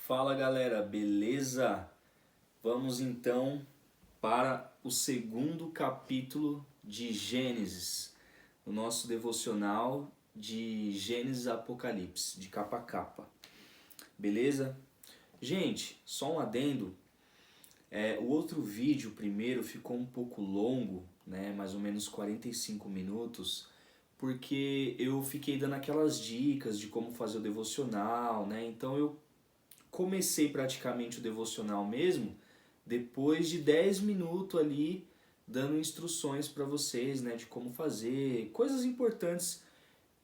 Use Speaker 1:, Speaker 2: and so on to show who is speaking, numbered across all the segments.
Speaker 1: Fala galera, beleza? Vamos então para o segundo capítulo de Gênesis, o nosso devocional de Gênesis a Apocalipse, de capa a capa, beleza? Gente, só um adendo, o outro vídeo primeiro ficou um pouco longo, né? Mais ou menos 45 minutos, porque eu fiquei dando aquelas dicas de como fazer o devocional, né? Então eu comecei praticamente o devocional mesmo depois de 10 minutos ali dando instruções para vocês, né, de como fazer, coisas importantes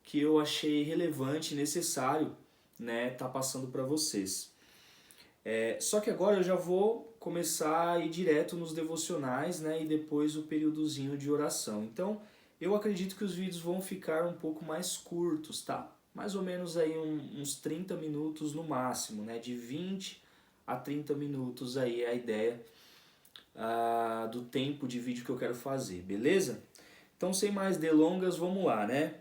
Speaker 1: que eu achei relevante e necessário, né, tá passando para vocês. Só que agora eu já vou começar a ir direto nos devocionais, né, e depois o períodozinho de oração. Então, eu acredito que os vídeos vão ficar um pouco mais curtos, tá? Mais ou menos aí uns 30 minutos no máximo, né? De 20 a 30 minutos aí é a ideia do tempo de vídeo que eu quero fazer, beleza? Então, sem mais delongas, vamos lá, né?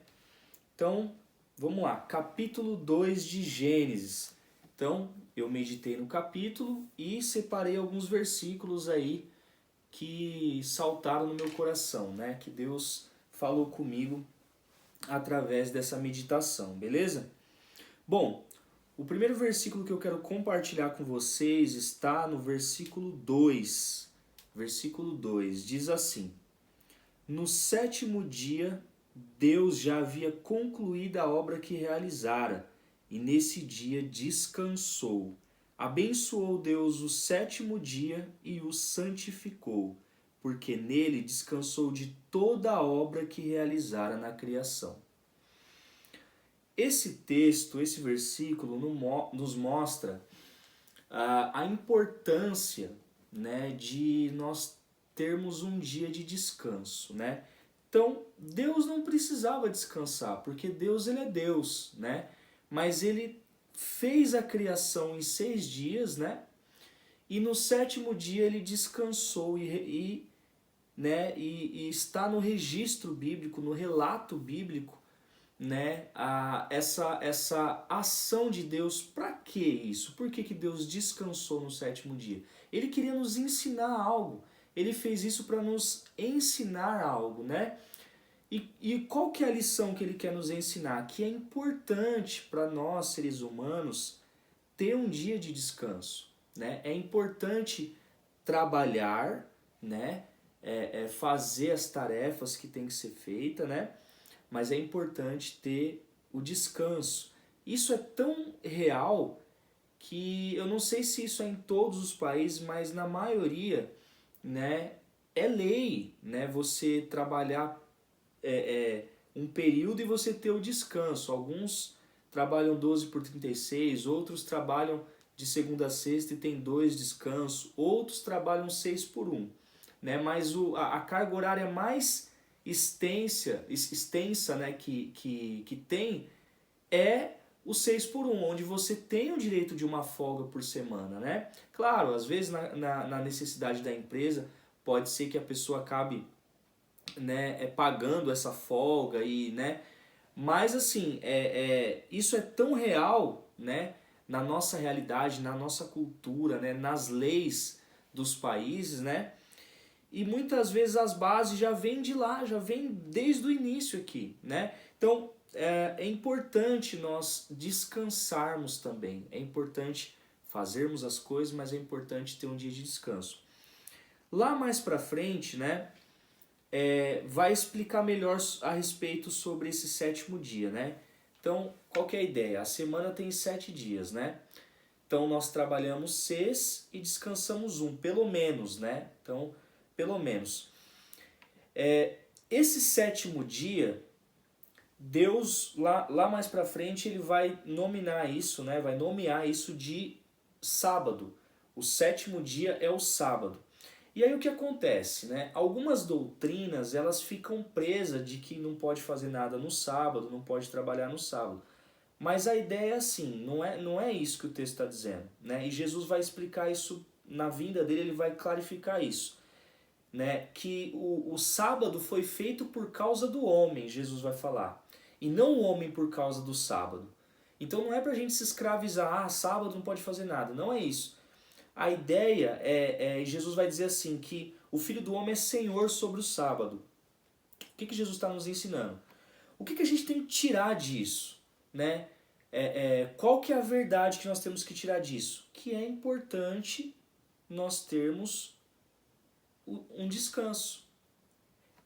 Speaker 1: Então, vamos lá. Capítulo 2 de Gênesis. Então, eu meditei no capítulo e separei alguns versículos aí que saltaram no meu coração, né? Que Deus falou comigo através dessa meditação, beleza? Bom, o primeiro versículo que eu quero compartilhar com vocês está no versículo 2. Versículo 2 diz assim: No sétimo dia, Deus já havia concluído a obra que realizara, e nesse dia descansou. Abençoou Deus o sétimo dia e o santificou, porque nele descansou de toda a obra que realizara na criação. Esse texto, esse versículo nos mostra a importância, né, de nós termos um dia de descanso, né? Então, Deus não precisava descansar, porque Deus ele é Deus, né? Mas ele fez a criação em 6 dias, né? E no sétimo dia ele descansou e está no registro bíblico, no relato bíblico, né, essa ação de Deus. Para que isso? Por que Deus descansou no sétimo dia? Ele queria nos ensinar algo. Ele fez isso para nos ensinar algo, né? E qual que é a lição que ele quer nos ensinar? Que é importante para nós, seres humanos, ter um dia de descanso, né? É importante trabalhar, né? Fazer as tarefas que tem que ser feita, né? Mas é importante ter o descanso. Isso é tão real que eu não sei se isso é em todos os países, mas na maioria, né, é lei, né, você trabalhar um período e você ter o descanso. Alguns trabalham 12 por 36, outros trabalham de segunda a sexta e tem 2 descansos, outros trabalham 6 por 1. Né? Mas a carga horária mais extensa, né, que tem é o 6 por 1, onde você tem o direito de uma folga por semana, né? Claro, às vezes na necessidade da empresa pode ser que a pessoa acabe, né, pagando essa folga e, né, mas assim, isso é tão real, né, na nossa realidade, na nossa cultura, né, nas leis dos países, né, e muitas vezes as bases já vêm de lá, já vêm desde o início aqui, né? Então é importante nós descansarmos também, é importante fazermos as coisas, mas é importante ter um dia de descanso. Lá mais pra frente, né, vai explicar melhor a respeito sobre esse sétimo dia, né? Então, qual que é a ideia? A semana tem 7 dias, né? Então nós trabalhamos 6 e descansamos 1, pelo menos, né? Então, pelo menos. Esse sétimo dia, Deus, lá mais pra frente, ele vai nominar isso, né? Vai nomear isso de sábado. O sétimo dia é o sábado. E aí o que acontece, né? Algumas doutrinas, elas ficam presas de que não pode fazer nada no sábado, não pode trabalhar no sábado. Mas a ideia é assim, não é isso que o texto está dizendo, né? E Jesus vai explicar isso na vinda dele, ele vai clarificar isso, né? Que o sábado foi feito por causa do homem, Jesus vai falar, e não o homem por causa do sábado. Então não é para a gente se escravizar, sábado não pode fazer nada, não é isso. A ideia Jesus vai dizer assim, que o Filho do Homem é Senhor sobre o sábado. O que Jesus está nos ensinando? O que a gente tem que tirar disso? Né? Qual que é a verdade que nós temos que tirar disso? Que é importante nós termos um descanso.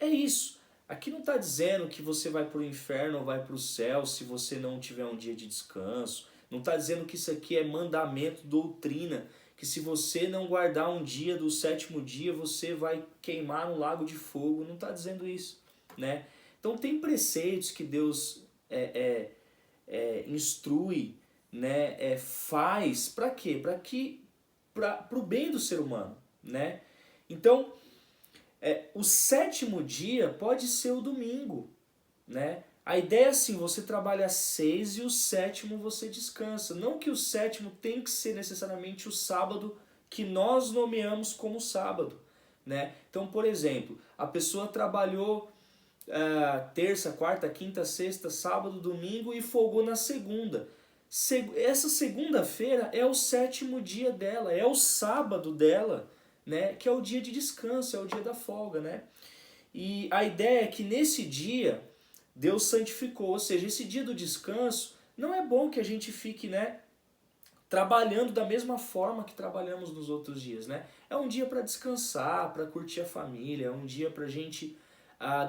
Speaker 1: É isso. Aqui não está dizendo que você vai para o inferno ou vai para o céu se você não tiver um dia de descanso. Não está dizendo que isso aqui é mandamento, doutrina, que se você não guardar um dia do sétimo dia, você vai queimar no lago de fogo. Não está dizendo isso. Né? Então tem preceitos que Deus instrui, né? Faz para quê? Para o bem do ser humano. Né? Então, o sétimo dia pode ser o domingo, né? A ideia é assim, você trabalha 6 e o sétimo você descansa. Não que o sétimo tem que ser necessariamente o sábado que nós nomeamos como sábado, né? Então, por exemplo, a pessoa trabalhou terça, quarta, quinta, sexta, sábado, domingo e folgou na segunda. Essa segunda-feira é o sétimo dia dela, é o sábado dela, né? Que é o dia de descanso, é o dia da folga, né? E a ideia é que nesse dia Deus santificou, ou seja, esse dia do descanso não é bom que a gente fique, né, trabalhando da mesma forma que trabalhamos nos outros dias, né? É um dia para descansar, para curtir a família, é um dia para a gente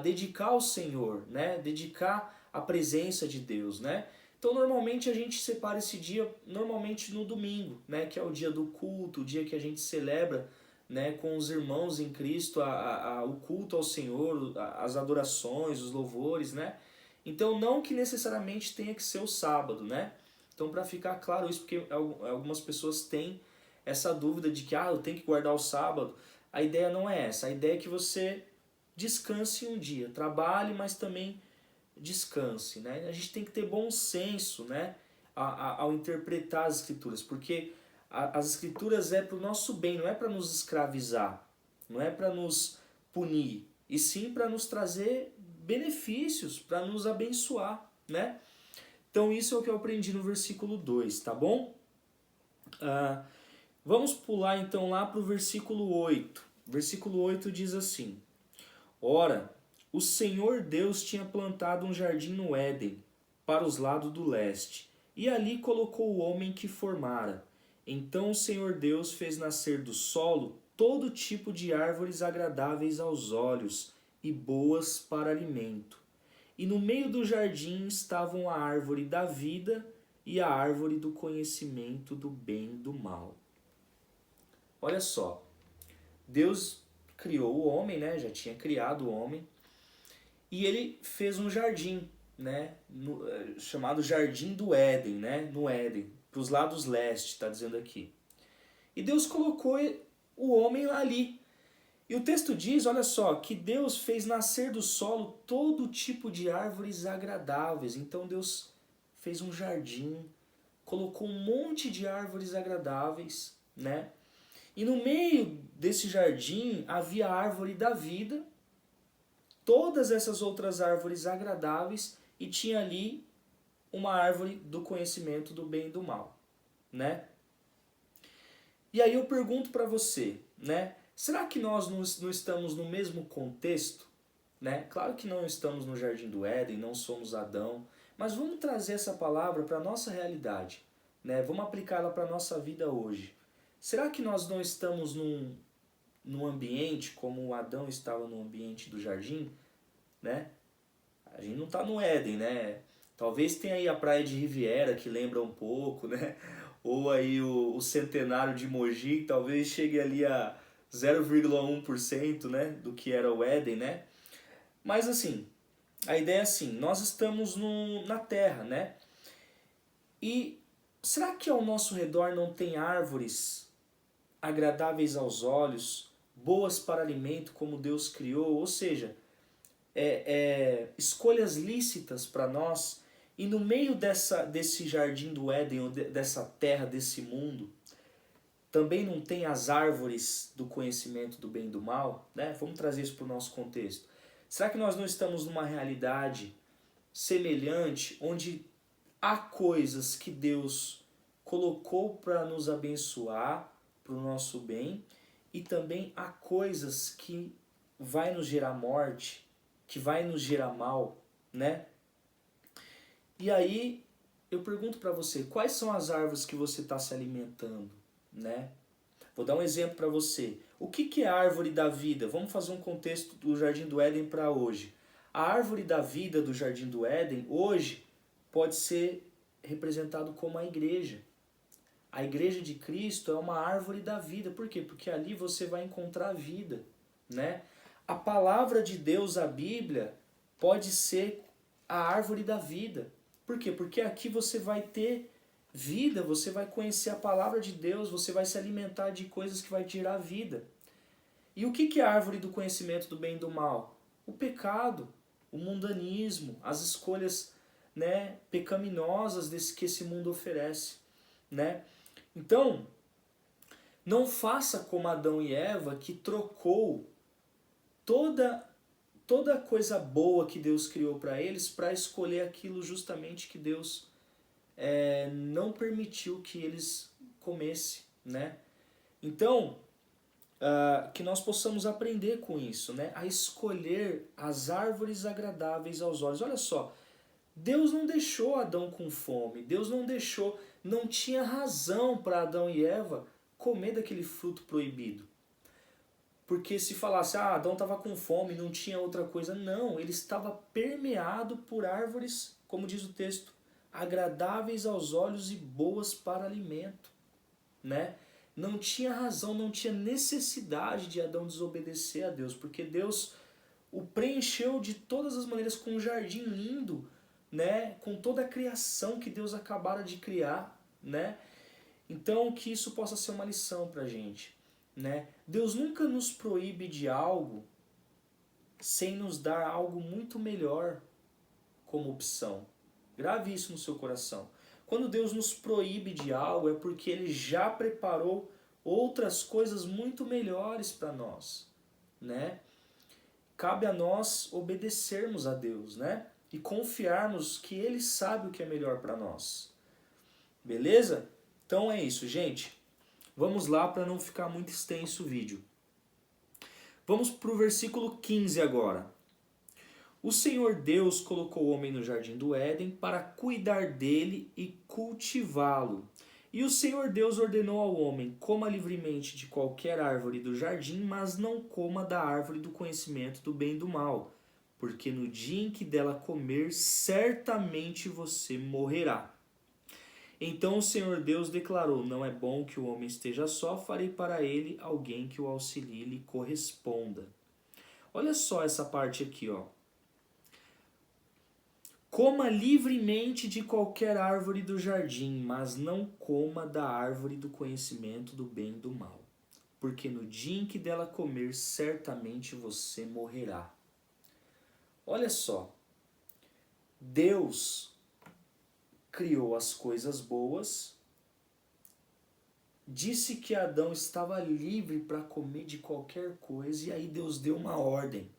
Speaker 1: dedicar ao Senhor, né? Dedicar a presença de Deus, né? Então normalmente a gente separa esse dia normalmente no domingo, né? Que é o dia do culto, o dia que a gente celebra, né, com os irmãos em Cristo o culto ao Senhor, as adorações, os louvores, né? Então não que necessariamente tenha que ser o sábado, né? Então para ficar claro isso, porque algumas pessoas têm essa dúvida de que eu tenho que guardar o sábado. A ideia não é essa, a ideia é que você descanse um dia, trabalhe, mas também descanse, né? A gente tem que ter bom senso, né, ao interpretar as escrituras, porque as escrituras é para o nosso bem, não é para nos escravizar, não é para nos punir, e sim para nos trazer benefícios, para nos abençoar, né? Então isso é o que eu aprendi no versículo 2, tá bom? Vamos pular então lá para o versículo 8. Versículo 8 diz assim: Ora, o Senhor Deus tinha plantado um jardim no Éden, para os lados do leste, e ali colocou o homem que formara. Então o Senhor Deus fez nascer do solo todo tipo de árvores agradáveis aos olhos e boas para alimento. E no meio do jardim estavam a árvore da vida e a árvore do conhecimento do bem e do mal. Olha só, Deus criou o homem, né? Já tinha criado o homem, e ele fez um jardim, né? Chamado Jardim do Éden, né? No Éden, para os lados leste, está dizendo aqui. E Deus colocou o homem ali. E o texto diz, olha só, que Deus fez nascer do solo todo tipo de árvores agradáveis. Então Deus fez um jardim, colocou um monte de árvores agradáveis, né? E no meio desse jardim havia a árvore da vida, todas essas outras árvores agradáveis, e tinha ali uma árvore do conhecimento do bem e do mal, né? E aí eu pergunto para você, né? Será que nós não estamos no mesmo contexto? Né? Claro que não estamos no Jardim do Éden, não somos Adão, mas vamos trazer essa palavra para a nossa realidade, né? Vamos aplicá-la para a nossa vida hoje. Será que nós não estamos num ambiente como Adão estava no ambiente do jardim? Né? A gente não está no Éden, né? Talvez tenha aí a praia de Riviera, que lembra um pouco, né? Ou aí o centenário de Mogi, que talvez chegue ali a 0,1%, né, do que era o Éden, né? Mas assim, a ideia é assim, nós estamos na Terra, né? E será que ao nosso redor não tem árvores agradáveis aos olhos, boas para alimento como Deus criou? Ou seja, escolhas lícitas para nós, e no meio desse jardim do Éden, ou dessa terra, desse mundo, também não tem as árvores do conhecimento do bem e do mal, né? Vamos trazer isso para o nosso contexto. Será que nós não estamos numa realidade semelhante, onde há coisas que Deus colocou para nos abençoar, para o nosso bem, e também há coisas que vai nos gerar morte, que vai nos gerar mal, né? E aí eu pergunto para você, quais são as árvores que você está se alimentando, né? Vou dar um exemplo para você. O que é a árvore da vida? Vamos fazer um contexto do Jardim do Éden para hoje. A árvore da vida do Jardim do Éden hoje pode ser representado como a igreja. A igreja de Cristo é uma árvore da vida. Por quê? Porque ali você vai encontrar vida, né? A palavra de Deus, a Bíblia, pode ser a árvore da vida. Por quê? Porque aqui você vai ter vida, você vai conhecer a palavra de Deus, você vai se alimentar de coisas que vai tirar a vida. E o que é a árvore do conhecimento do bem e do mal? O pecado, o mundanismo, as escolhas, né, pecaminosas que esse mundo oferece, né? Então, não faça como Adão e Eva, que trocou toda coisa boa que Deus criou para eles para escolher aquilo justamente que Deus não permitiu que eles comessem, né? Então, que nós possamos aprender com isso, né? A escolher as árvores agradáveis aos olhos. Olha só, Deus não deixou Adão com fome, Deus não tinha razão para Adão e Eva comer daquele fruto proibido. Porque se falasse, Adão estava com fome, não tinha outra coisa. Não, ele estava permeado por árvores, como diz o texto, agradáveis aos olhos e boas para alimento, né? Não tinha razão, não tinha necessidade de Adão desobedecer a Deus, porque Deus o preencheu de todas as maneiras com um jardim lindo, né? Com toda a criação que Deus acabara de criar, né? Então que isso possa ser uma lição para a gente, né? Deus nunca nos proíbe de algo sem nos dar algo muito melhor como opção. Grave isso no seu coração. Quando Deus nos proíbe de algo é porque Ele já preparou outras coisas muito melhores para nós, né? Cabe a nós obedecermos a Deus, né? E confiarmos que Ele sabe o que é melhor para nós. Beleza? Então é isso, gente. Vamos lá para não ficar muito extenso o vídeo. Vamos para o versículo 15 agora. O Senhor Deus colocou o homem no jardim do Éden para cuidar dele e cultivá-lo. E o Senhor Deus ordenou ao homem: coma livremente de qualquer árvore do jardim, mas não coma da árvore do conhecimento do bem e do mal, porque no dia em que dela comer, certamente você morrerá. Então o Senhor Deus declarou: não é bom que o homem esteja só, farei para ele alguém que o auxilie e lhe corresponda. Olha só essa parte aqui, ó. Coma livremente de qualquer árvore do jardim, mas não coma da árvore do conhecimento do bem e do mal, porque no dia em que dela comer, certamente você morrerá. Olha só, Deus criou as coisas boas, disse que Adão estava livre para comer de qualquer coisa, e aí Deus deu uma ordem.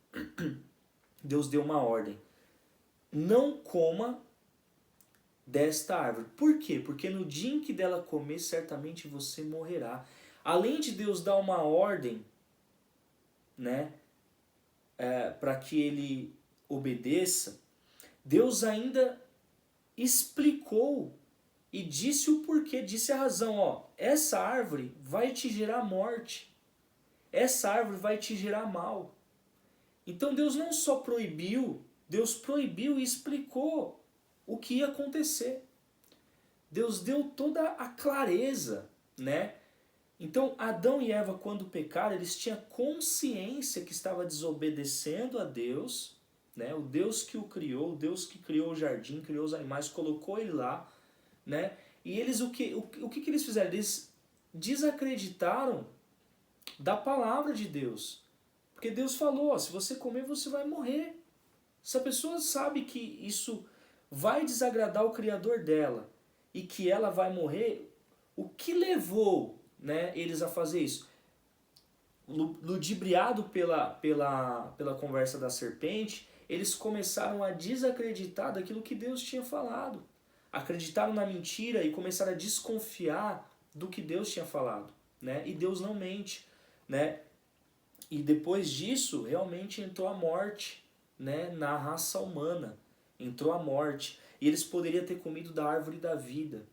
Speaker 1: Deus deu uma ordem. Não coma desta árvore. Por quê? Porque no dia em que dela comer, certamente você morrerá. Além de Deus dar uma ordem, né, para que ele obedeça, Deus ainda explicou e disse o porquê, disse a razão. Ó, essa árvore vai te gerar morte. Essa árvore vai te gerar mal. Então Deus não só proibiu, Deus proibiu e explicou o que ia acontecer. Deus deu toda a clareza, né? Então Adão e Eva, quando pecaram, eles tinham consciência que estava desobedecendo a Deus, né? O Deus que o criou, o Deus que criou o jardim, criou os animais, colocou ele lá, né? E eles o que eles fizeram? Eles desacreditaram da palavra de Deus. Porque Deus falou, ó, se você comer, você vai morrer. Se a pessoa sabe que isso vai desagradar o Criador dela e que ela vai morrer, o que levou, né, eles a fazer isso? Ludibriado pela conversa da serpente, eles começaram a desacreditar daquilo que Deus tinha falado. acreditaram na mentira e começaram a desconfiar do que Deus tinha falado, né? E Deus não mente, né? E depois disso, realmente entrou a morte, né, na raça humana. Entrou a morte. E eles poderiam ter comido da árvore da vida,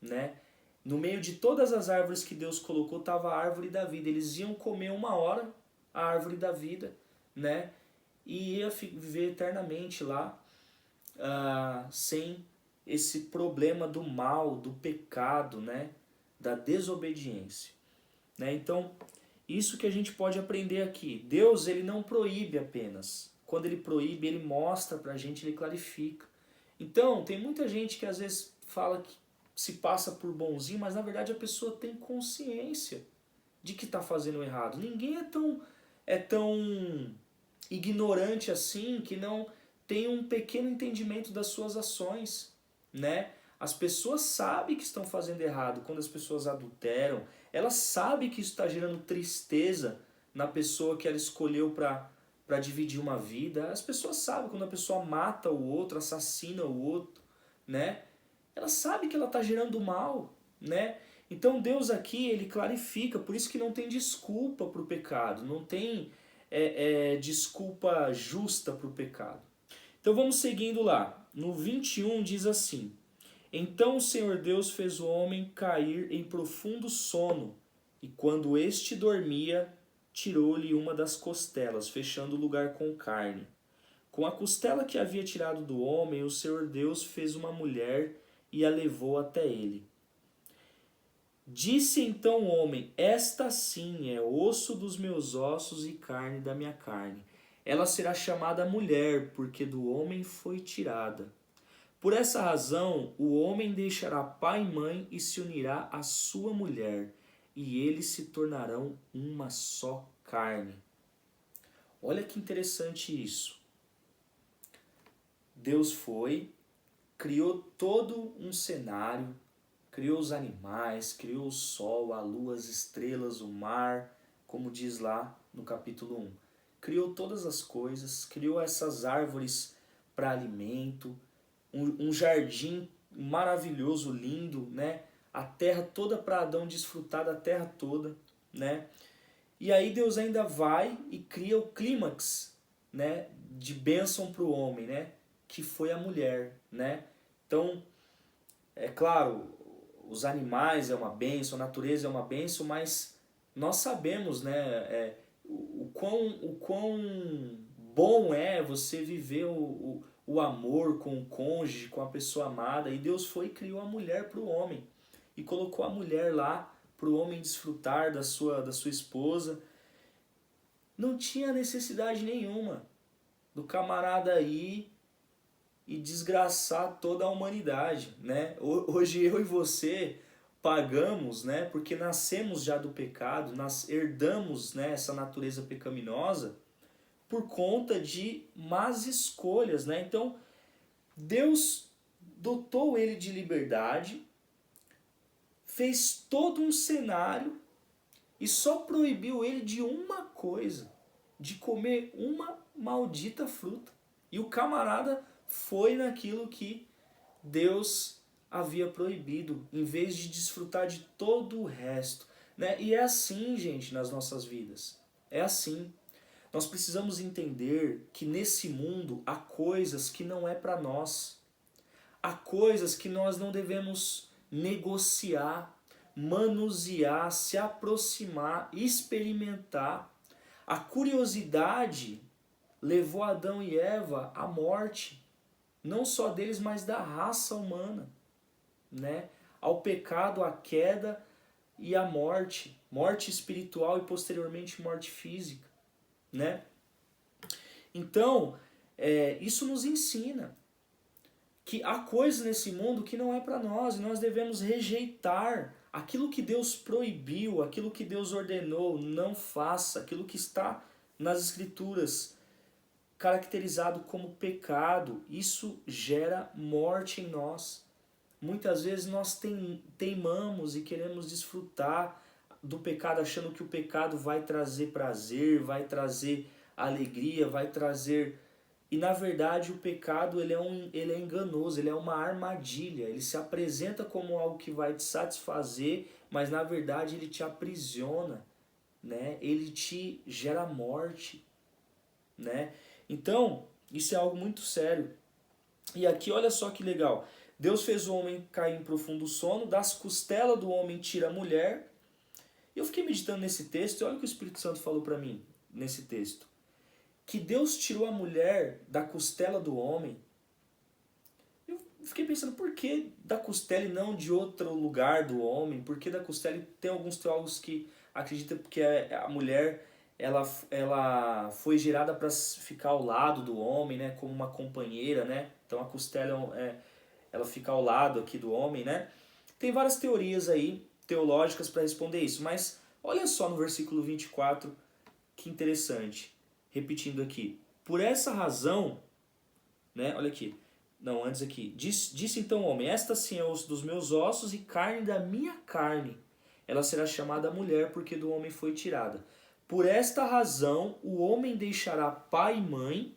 Speaker 1: né? No meio de todas as árvores que Deus colocou, estava a árvore da vida. Eles iam comer uma hora a árvore da vida, né? E ia viver eternamente lá, sem esse problema do mal, do pecado, né? Da desobediência, né? Então, isso que a gente pode aprender aqui. Deus, ele não proíbe apenas. Quando ele proíbe, ele mostra pra gente, ele clarifica. Então, tem muita gente que às vezes fala que se passa por bonzinho, mas na verdade a pessoa tem consciência de que está fazendo errado. Ninguém é tão ignorante assim que não tem um pequeno entendimento das suas ações, né? As pessoas sabem que estão fazendo errado quando as pessoas adulteram. Elas sabem que isso está gerando tristeza na pessoa que ela escolheu para dividir uma vida. As pessoas sabem quando a pessoa mata o outro, assassina o outro, né? Ela sabe que ela está gerando mal, né? Então Deus aqui, ele clarifica, por isso que não tem desculpa para o pecado, não tem desculpa justa para o pecado. Então vamos seguindo lá. No 21 diz assim: Então o Senhor Deus fez o homem cair em profundo sono, e quando este dormia, tirou-lhe uma das costelas, fechando o lugar com carne. Com a costela que havia tirado do homem, o Senhor Deus fez uma mulher e a levou até ele. Disse então o homem: Esta sim é osso dos meus ossos e carne da minha carne. Ela será chamada mulher, porque do homem foi tirada. Por essa razão, o homem deixará pai e mãe e se unirá à sua mulher, e eles se tornarão uma só carne. Olha que interessante isso. Deus criou todo um cenário, criou os animais, criou o sol, a lua, as estrelas, o mar, como diz lá no capítulo 1. Criou todas as coisas, criou essas árvores para alimento, um jardim maravilhoso, lindo, né? A terra toda para Adão desfrutar da terra toda, né? E aí Deus ainda vai e cria o clímax, né, de bênção para o homem, né, que foi a mulher, né? Então, é claro, os animais é uma bênção, a natureza é uma bênção, mas nós sabemos, né, o quão bom é você viver o amor com o cônjuge, com a pessoa amada. E Deus foi e criou a mulher para o homem. E colocou a mulher lá para o homem desfrutar da sua esposa. Não tinha necessidade nenhuma do camarada aí e desgraçar toda a humanidade, né? Hoje eu e você pagamos, né? Porque nascemos já do pecado, nós herdamos, né, essa natureza pecaminosa por conta de más escolhas, né? Então, Deus dotou ele de liberdade, fez todo um cenário e só proibiu ele de uma coisa, de comer uma maldita fruta. E o camarada foi naquilo que Deus havia proibido, em vez de desfrutar de todo o resto, né? E é assim, gente, nas nossas vidas. É assim. Nós precisamos entender que nesse mundo há coisas que não é para nós. Há coisas que nós não devemos negociar, manusear, se aproximar, experimentar. A curiosidade levou Adão e Eva à morte, não só deles, mas da raça humana, né? Ao pecado, à queda e à morte, morte espiritual e posteriormente morte física, né? Então, isso nos ensina que há coisas nesse mundo que não é para nós, e nós devemos rejeitar aquilo que Deus proibiu, aquilo que Deus ordenou, não faça, aquilo que está nas Escrituras caracterizado como pecado. Isso gera morte em nós. Muitas vezes nós teimamos e queremos desfrutar do pecado, achando que o pecado vai trazer prazer, vai trazer alegria, vai trazer E na verdade o pecado ele é enganoso, ele é uma armadilha. Ele se apresenta como algo que vai te satisfazer, mas na verdade ele te aprisiona, né? Ele te gera morte, né? Então, isso é algo muito sério. E aqui olha só que legal. Deus fez o homem cair em profundo sono, das costelas do homem tira a mulher. E eu fiquei meditando nesse texto e olha o que o Espírito Santo falou para mim nesse texto. Que Deus tirou a mulher da costela do homem. Eu fiquei pensando, por que da costela e não de outro lugar do homem? Por que da costela? E tem alguns teólogos que acreditam que a mulher ela foi gerada para ficar ao lado do homem, né, como uma companheira, né? Então a costela ela fica ao lado aqui do homem, né? Tem várias teorias aí teológicas para responder isso, mas olha só no versículo 24, que interessante. Repetindo aqui. Por essa razão, né? Olha aqui. Não, antes aqui. Disse então o homem: esta sim é osso dos meus ossos e carne da minha carne. Ela será chamada mulher, porque do homem foi tirada. Por esta razão, o homem deixará pai e mãe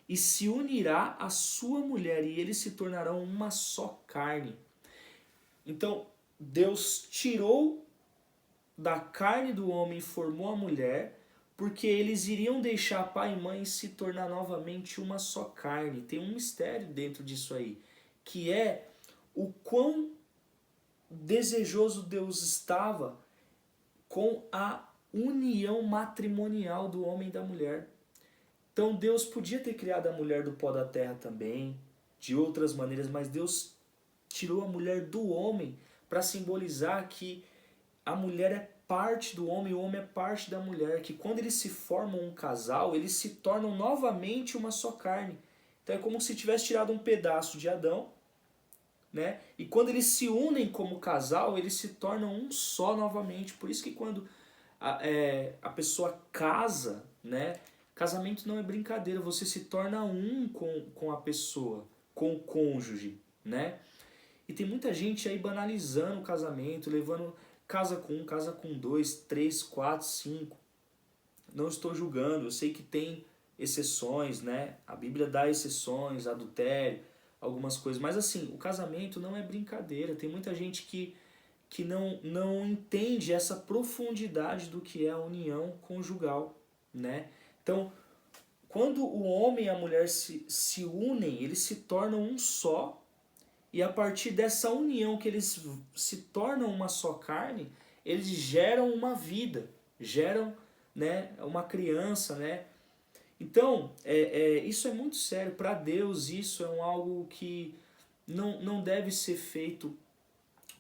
Speaker 1: e se unirá à sua mulher, e eles se tornarão uma só carne. Então, Deus tirou da carne do homem e formou a mulher, porque eles iriam deixar pai e mãe e se tornar novamente uma só carne. Tem um mistério dentro disso aí, que é o quão desejoso Deus estava com a união matrimonial do homem e da mulher. Então Deus podia ter criado a mulher do pó da terra também, de outras maneiras, mas Deus tirou a mulher do homem para simbolizar que a mulher é parte do homem e o homem é parte da mulher, que quando eles se formam um casal, eles se tornam novamente uma só carne. Então é como se tivesse tirado um pedaço de Adão, né? E quando eles se unem como casal, eles se tornam um só novamente. Por isso que quando a pessoa casa, né? Casamento não é brincadeira, você se torna um com a pessoa, com o cônjuge, né? E tem muita gente aí banalizando o casamento, levando casa com um, casa com dois, três, quatro, cinco. Não estou julgando, eu sei que tem exceções, né? A Bíblia dá exceções, adultério, algumas coisas. Mas assim, o casamento não é brincadeira. Tem muita gente que não entende essa profundidade do que é a união conjugal, né? Então, quando o homem e a mulher se unem, eles se tornam um só, e a partir dessa união que eles se tornam uma só carne, eles geram uma vida, geram, né, uma criança, né? Então, isso é muito sério. Para Deus, isso é algo que não deve ser feito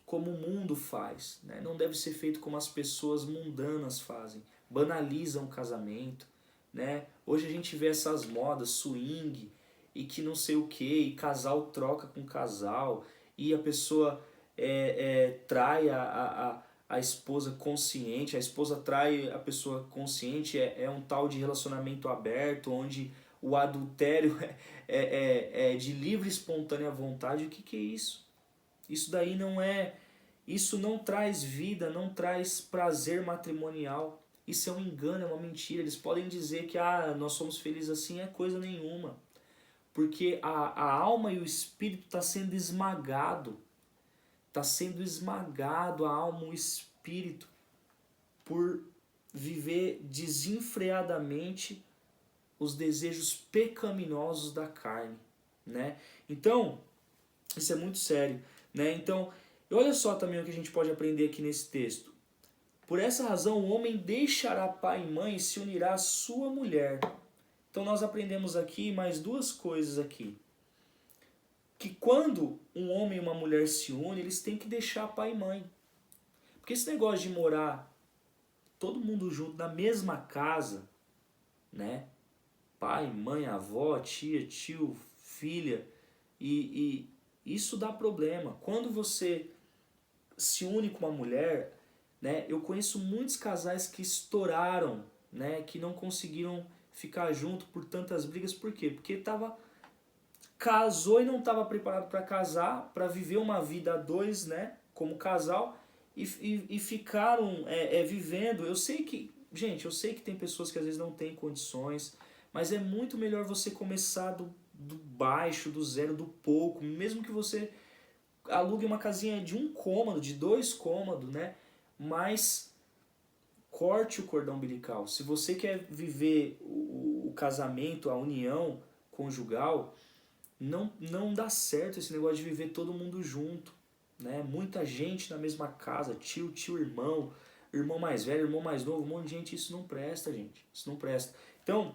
Speaker 1: como o mundo faz, né? Não deve ser feito como as pessoas mundanas fazem, banalizam o casamento, né? Hoje a gente vê essas modas, swing, e que não sei o que, e casal troca com casal, e a pessoa trai a esposa consciente, a esposa trai a pessoa consciente, é um tal de relacionamento aberto, onde o adultério é de livre e espontânea vontade. O que é isso? Isso daí não é. Isso não traz vida, não traz prazer matrimonial. Isso é um engano, é uma mentira. Eles podem dizer que nós somos felizes assim, é coisa nenhuma. Porque a alma e o espírito está sendo esmagado. Está sendo esmagado a alma e o espírito por viver desenfreadamente os desejos pecaminosos da carne, né? Então, isso é muito sério, né? Então, olha só também o que a gente pode aprender aqui nesse texto. Por essa razão, o homem deixará pai e mãe e se unirá à sua mulher. Então, nós aprendemos aqui mais duas coisas aqui. Que quando um homem e uma mulher se unem, eles têm que deixar pai e mãe. Porque esse negócio de morar todo mundo junto na mesma casa, né? Pai, mãe, avó, tia, tio, filha, e isso dá problema. Quando você se une com uma mulher, né? Eu conheço muitos casais que estouraram, né? Que não conseguiram ficar junto por tantas brigas. Por quê? Porque casou e não estava preparado para casar, para viver uma vida a dois, né? Como casal, e ficaram vivendo. Eu sei que, gente, eu sei que tem pessoas que às vezes não têm condições, Mas é muito melhor você começar do baixo, do zero, do pouco, mesmo que você alugue uma casinha de 1 cômodo, de 2 cômodos, né? Mas corte o cordão umbilical. Se você quer viver o casamento, a união conjugal, não dá certo esse negócio de viver todo mundo junto, né? Muita gente na mesma casa, tio, irmão, irmão mais velho, irmão mais novo, um monte de gente, isso não presta, gente. Isso não presta. Então,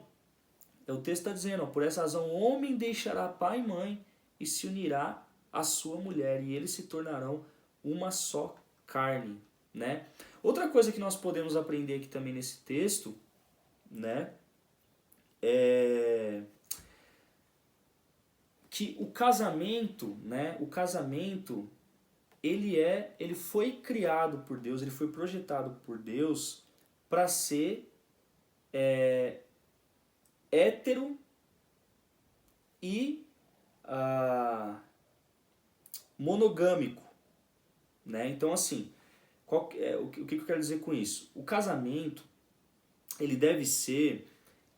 Speaker 1: o texto está dizendo, ó, por essa razão, o homem deixará pai e mãe e se unirá à sua mulher, e eles se tornarão uma só carne, né? Outra coisa que nós podemos aprender aqui também nesse texto, né, é que o casamento, né, ele foi criado por Deus, ele foi projetado por Deus para ser hétero e monogâmico, né? Então, assim, o que eu quero dizer com isso? O casamento, ele deve ser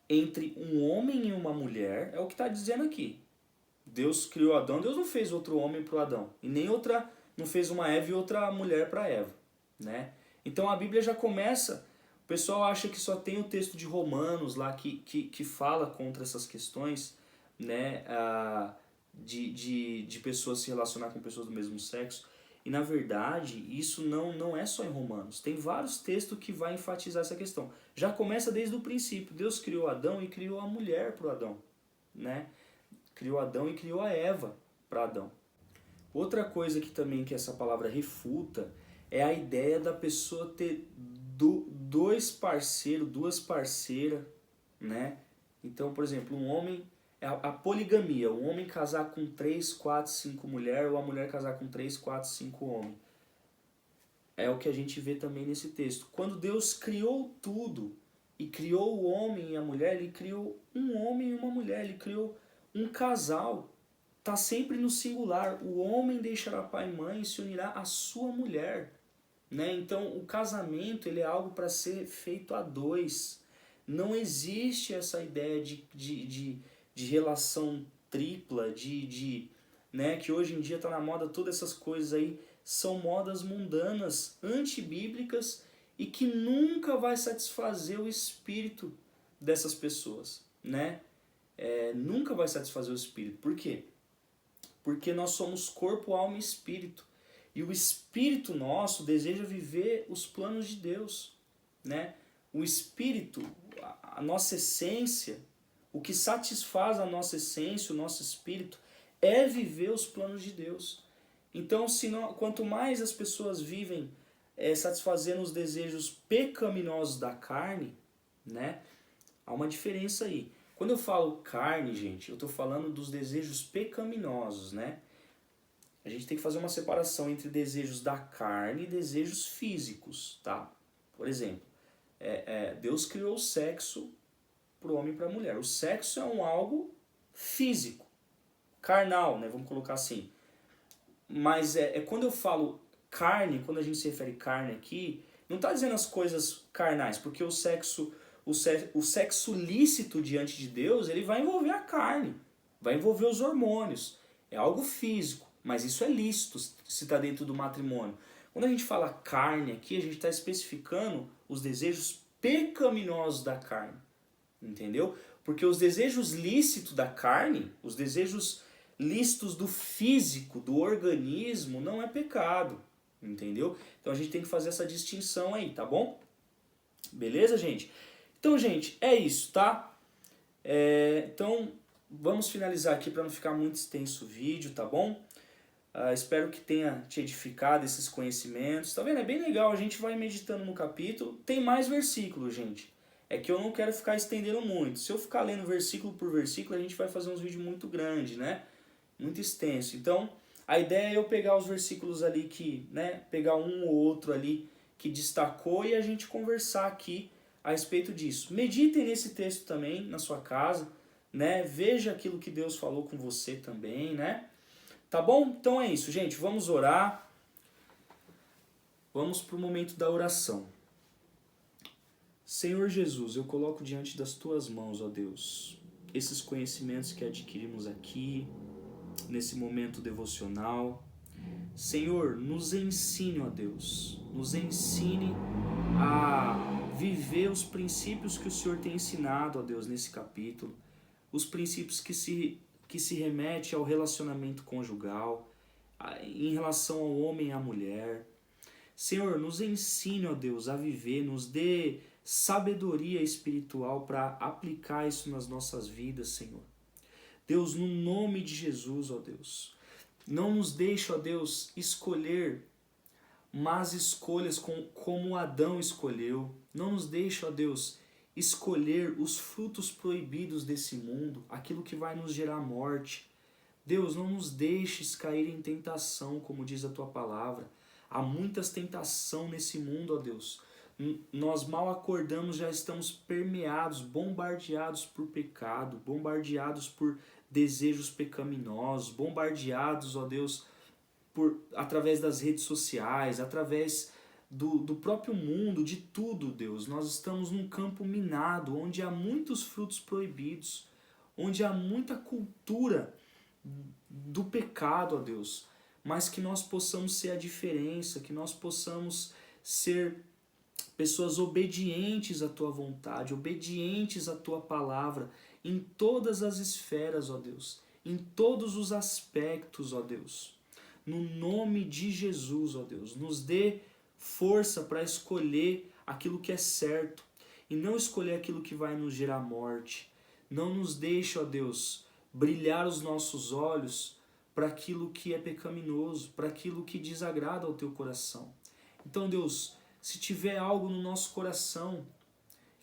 Speaker 1: entre um homem e uma mulher, é o que está dizendo aqui. Deus criou Adão, Deus não fez outro homem para o Adão, e nem não fez uma Eva e outra mulher para Eva, né? Então a Bíblia já começa, o pessoal acha que só tem o texto de Romanos lá que fala contra essas questões, né, de pessoas se relacionar com pessoas do mesmo sexo, e na verdade isso não é só em Romanos, tem vários textos que vai enfatizar essa questão. Já começa desde o princípio, Deus criou Adão e criou a mulher para o Adão, né? Criou Adão e criou a Eva para Adão. Outra coisa que essa palavra refuta é a ideia da pessoa ter dois parceiros, duas parceiras, né? Então, por exemplo, um homem, a poligamia, o homem casar com 3, 4, 5 mulheres ou a mulher casar com 3, 4, 5 homens. É o que a gente vê também nesse texto. Quando Deus criou tudo e criou o homem e a mulher, ele criou um homem e uma mulher, ele criou um casal. Está sempre no singular. O homem deixará pai e mãe e se unirá à sua mulher, né? Então o casamento, ele é algo para ser feito a dois. Não existe essa ideia de relação tripla, né, que hoje em dia está na moda. Todas essas coisas aí são modas mundanas, antibíblicas, e que nunca vai satisfazer o espírito dessas pessoas, né? Nunca vai satisfazer o espírito. Por quê? Porque nós somos corpo, alma e espírito. E o espírito nosso deseja viver os planos de Deus, né? O espírito, a nossa essência, o que satisfaz a nossa essência, o nosso espírito, é viver os planos de Deus. Então, quanto mais as pessoas vivem satisfazendo os desejos pecaminosos da carne, né? Há uma diferença aí. Quando eu falo carne, gente, eu estou falando dos desejos pecaminosos, né? A gente tem que fazer uma separação entre desejos da carne e desejos físicos, tá? Por exemplo, Deus criou o sexo para o homem e para a mulher. O sexo é algo físico, carnal, né? Vamos colocar assim. Mas quando eu falo carne, quando a gente se refere carne aqui, não está dizendo as coisas carnais, porque o sexo lícito diante de Deus, ele vai envolver a carne, vai envolver os hormônios, é algo físico, mas isso é lícito se está dentro do matrimônio. Quando a gente fala carne aqui, a gente está especificando os desejos pecaminosos da carne, entendeu? Porque os desejos lícitos da carne, os desejos lícitos do físico, do organismo, não é pecado, entendeu? Então a gente tem que fazer essa distinção aí, tá bom? Beleza, gente? Então, gente, é isso, tá? Então, vamos finalizar aqui para não ficar muito extenso o vídeo, tá bom? Espero que tenha te edificado esses conhecimentos. Tá vendo? É bem legal, a gente vai meditando no capítulo. Tem mais versículos, gente. É que eu não quero ficar estendendo muito. Se eu ficar lendo versículo por versículo, a gente vai fazer uns vídeos muito grandes, né? Muito extenso. Então, a ideia é eu pegar os versículos ali que, né? Pegar um ou outro ali que destacou e a gente conversar aqui a respeito disso. Meditem nesse texto também na sua casa, né? Veja aquilo que Deus falou com você também, né? Tá bom? Então é isso, gente. Vamos orar. Vamos para o momento da oração. Senhor Jesus, eu coloco diante das Tuas mãos, ó Deus, esses conhecimentos que adquirimos aqui, nesse momento devocional. Senhor, nos ensine, ó Deus, nos ensine a viver os princípios que o Senhor tem ensinado, ó Deus, nesse capítulo, os princípios que se remete ao relacionamento conjugal, em relação ao homem e à mulher. Senhor, nos ensine, ó Deus, a viver, nos dê sabedoria espiritual para aplicar isso nas nossas vidas, Senhor. Deus, no nome de Jesus, ó Deus, não nos deixe, ó Deus, escolher más escolhas como Adão escolheu. Não nos deixe, ó Deus, escolher os frutos proibidos desse mundo, aquilo que vai nos gerar morte. Deus, não nos deixes cair em tentação, como diz a Tua palavra. Há muitas tentações nesse mundo, ó Deus. Nós mal acordamos, já estamos permeados, bombardeados por pecado, bombardeados por desejos pecaminosos, bombardeados, ó Deus, através das redes sociais, através do próprio mundo, de tudo, Deus. Nós estamos num campo minado, onde há muitos frutos proibidos, onde há muita cultura do pecado, ó Deus, mas que nós possamos ser a diferença, que nós possamos ser pessoas obedientes à Tua vontade, obedientes à Tua palavra, em todas as esferas, ó Deus, em todos os aspectos, ó Deus. No nome de Jesus, ó Deus, nos dê força para escolher aquilo que é certo e não escolher aquilo que vai nos gerar morte. Não nos deixe, ó Deus, brilhar os nossos olhos para aquilo que é pecaminoso, para aquilo que desagrada ao Teu coração. Então, Deus, se tiver algo no nosso coração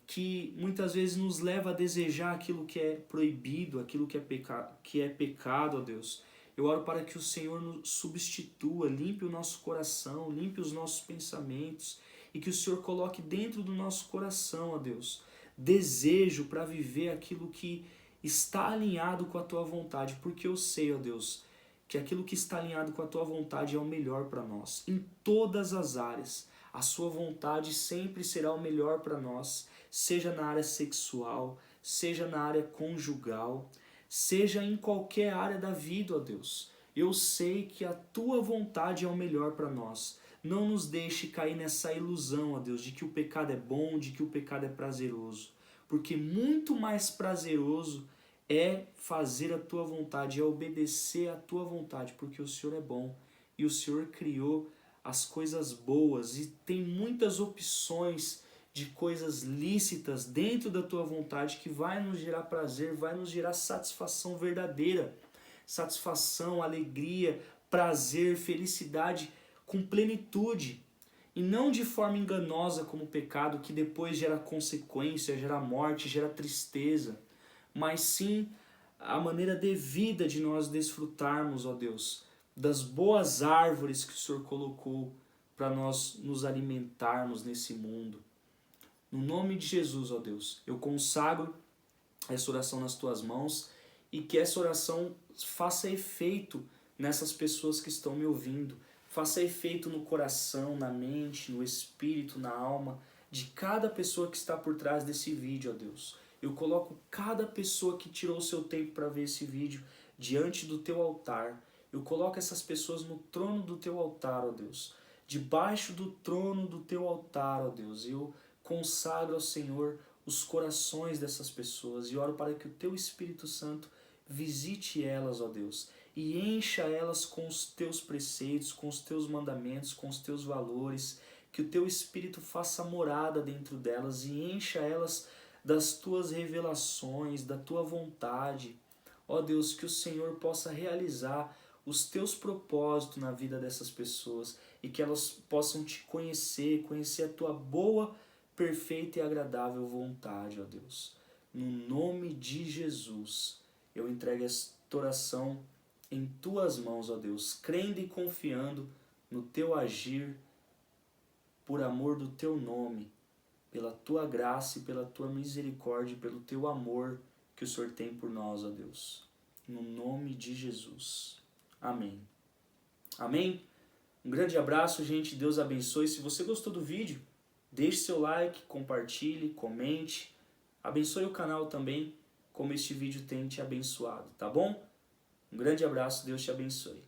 Speaker 1: que muitas vezes nos leva a desejar aquilo que é proibido, aquilo que é pecado, ó Deus, eu oro para que o Senhor nos substitua, limpe o nosso coração, limpe os nossos pensamentos e que o Senhor coloque dentro do nosso coração, ó Deus, desejo para viver aquilo que está alinhado com a Tua vontade, porque eu sei, ó Deus, que aquilo que está alinhado com a Tua vontade é o melhor para nós, em todas as áreas. A Sua vontade sempre será o melhor para nós, seja na área sexual, seja na área conjugal, seja em qualquer área da vida, ó Deus. Eu sei que a Tua vontade é o melhor para nós. Não nos deixe cair nessa ilusão, ó Deus, de que o pecado é bom, de que o pecado é prazeroso. Porque muito mais prazeroso é fazer a Tua vontade, é obedecer a Tua vontade, porque o Senhor é bom e o Senhor criou as coisas boas e tem muitas opções de coisas lícitas dentro da Tua vontade que vai nos gerar prazer, vai nos gerar satisfação verdadeira, satisfação, alegria, prazer, felicidade com plenitude e não de forma enganosa como o pecado que depois gera consequência, gera morte, gera tristeza, mas sim a maneira devida de nós desfrutarmos, ó Deus, das boas árvores que o Senhor colocou para nós nos alimentarmos nesse mundo. No nome de Jesus, ó Deus, eu consagro essa oração nas Tuas mãos e que essa oração faça efeito nessas pessoas que estão me ouvindo, faça efeito no coração, na mente, no espírito, na alma de cada pessoa que está por trás desse vídeo, ó Deus. Eu coloco cada pessoa que tirou o seu tempo para ver esse vídeo diante do Teu altar. Eu coloco essas pessoas no trono do Teu altar, ó Deus. Debaixo do trono do Teu altar, ó Deus. Eu consagro ao Senhor os corações dessas pessoas e oro para que o Teu Espírito Santo visite elas, ó Deus, e encha elas com os Teus preceitos, com os Teus mandamentos, com os Teus valores, que o Teu Espírito faça morada dentro delas e encha elas das Tuas revelações, da Tua vontade. Ó Deus, que o Senhor possa realizar os Teus propósitos na vida dessas pessoas e que elas possam Te conhecer, conhecer a Tua boa, perfeita e agradável vontade, ó Deus. No nome de Jesus, eu entrego esta oração em Tuas mãos, ó Deus, crendo e confiando no Teu agir, por amor do Teu nome, pela Tua graça e pela Tua misericórdia, pelo Teu amor que o Senhor tem por nós, ó Deus. No nome de Jesus. Amém. Amém? Um grande abraço, gente. Deus abençoe. Se você gostou do vídeo, Deixe seu like, compartilhe, comente, abençoe o canal também, como este vídeo tem te abençoado, tá bom? Um grande abraço, Deus te abençoe.